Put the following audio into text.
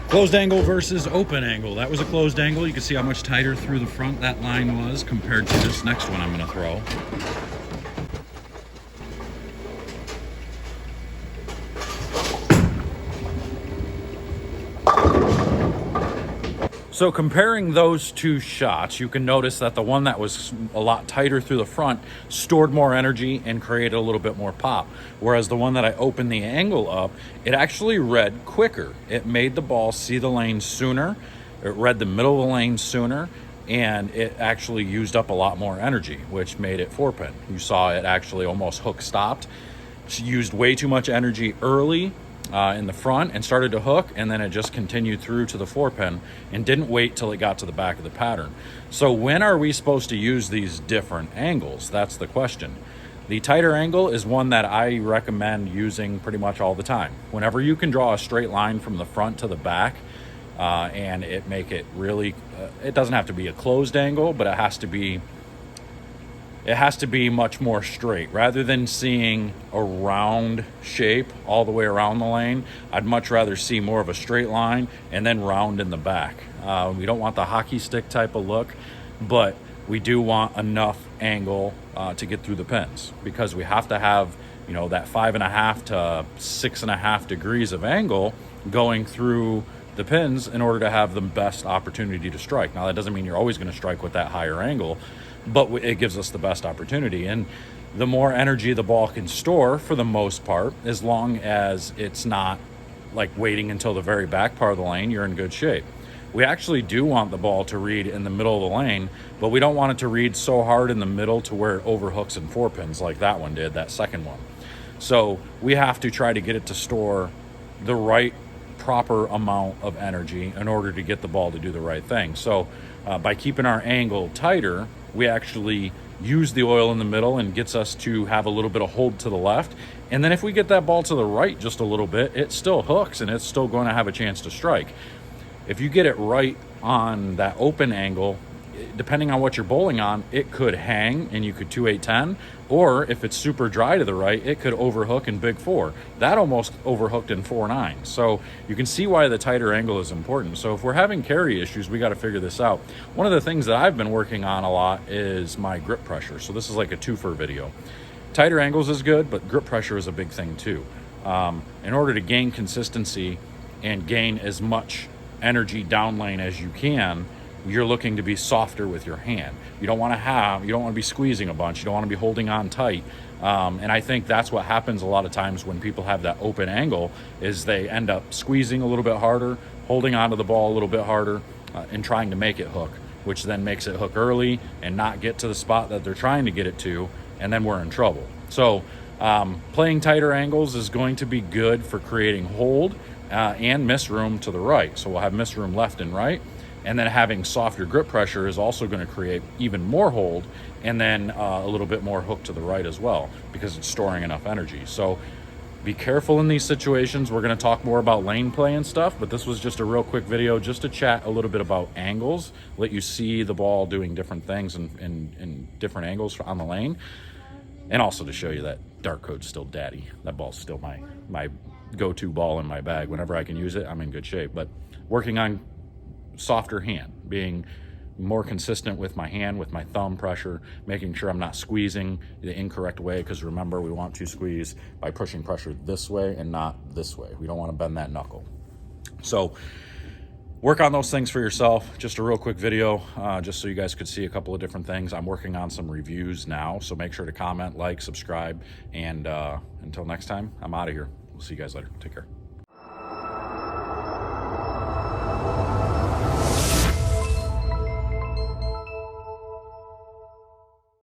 Closed angle versus open angle. That was a closed angle. You can see how much tighter through the front that line was compared to this next one I'm going to throw. So comparing those two shots, you can notice that the one that was a lot tighter through the front stored more energy and created a little bit more pop. Whereas the one that I opened the angle up, it actually read quicker. It made the ball see the lane sooner. It read the middle of the lane sooner, and it actually used up a lot more energy, which made it 4-pin. You saw it actually almost hook stopped. It used way too much energy early in the front and started to hook, and then it just continued through to the 4-pin and didn't wait till it got to the back of the pattern. So when are we supposed to use these different angles? That's the question. The tighter angle is one that I recommend using pretty much all the time. Whenever you can draw a straight line from the front to the back and it make it really, it doesn't have to be a closed angle, but it has to be much more straight. Rather than seeing a round shape all the way around the lane, I'd much rather see more of a straight line and then round in the back. We don't want the hockey stick type of look, but we do want enough angle to get through the pins, because we have to have, you know, that 5.5 to 6.5 degrees of angle going through the pins in order to have the best opportunity to strike. Now, that doesn't mean you're always going to strike with that higher angle, but it gives us the best opportunity. And the more energy the ball can store, for the most part, as long as it's not like waiting until the very back part of the lane, you're in good shape. We actually do want the ball to read in the middle of the lane, but we don't want it to read so hard in the middle to where it overhooks in 4-pins like that one did, that second one. So we have to try to get it to store the right proper amount of energy in order to get the ball to do the right thing. So by keeping our angle tighter, we actually use the oil in the middle and gets us to have a little bit of hold to the left. And then if we get that ball to the right just a little bit, it still hooks and it's still going to have a chance to strike. If you get it right on that open angle, depending on what you're bowling on, it could hang and you could 2-8-10, or if it's super dry to the right, it could overhook in big 4. That almost overhooked in 4-9. So you can see why the tighter angle is important. So if we're having carry issues, we got to figure this out. One of the things that I've been working on a lot is my grip pressure. So this is like a twofer video. Tighter angles is good, but grip pressure is a big thing too. In order to gain consistency and gain as much energy down lane as you can, you're looking to be softer with your hand. You don't want to be squeezing a bunch. You don't want to be holding on tight. And I think that's what happens a lot of times when people have that open angle, is they end up squeezing a little bit harder, holding onto the ball a little bit harder, and trying to make it hook, which then makes it hook early and not get to the spot that they're trying to get it to, and then we're in trouble. So playing tighter angles is going to be good for creating hold and miss room to the right. So we'll have miss room left and right. And then having softer grip pressure is also going to create even more hold, and then a little bit more hook to the right as well, because it's storing enough energy. So be careful in these situations. We're going to talk more about lane play and stuff, but this was just a real quick video just to chat a little bit about angles, let you see the ball doing different things in different angles on the lane, and also to show you that Dart Code's still daddy. That ball's still my go-to ball in my bag. Whenever I can use it, I'm in good shape. But working on softer hand, being more consistent with my hand, with my thumb pressure, making sure I'm not squeezing the incorrect way, because remember, we want to squeeze by pushing pressure this way and not this way. We don't want to bend that knuckle. So work on those things for yourself. Just a real quick video, just so you guys could see a couple of different things. I'm working on some reviews now, so make sure to comment, like, subscribe, and until next time, I'm out of here. We'll see you guys later. Take care.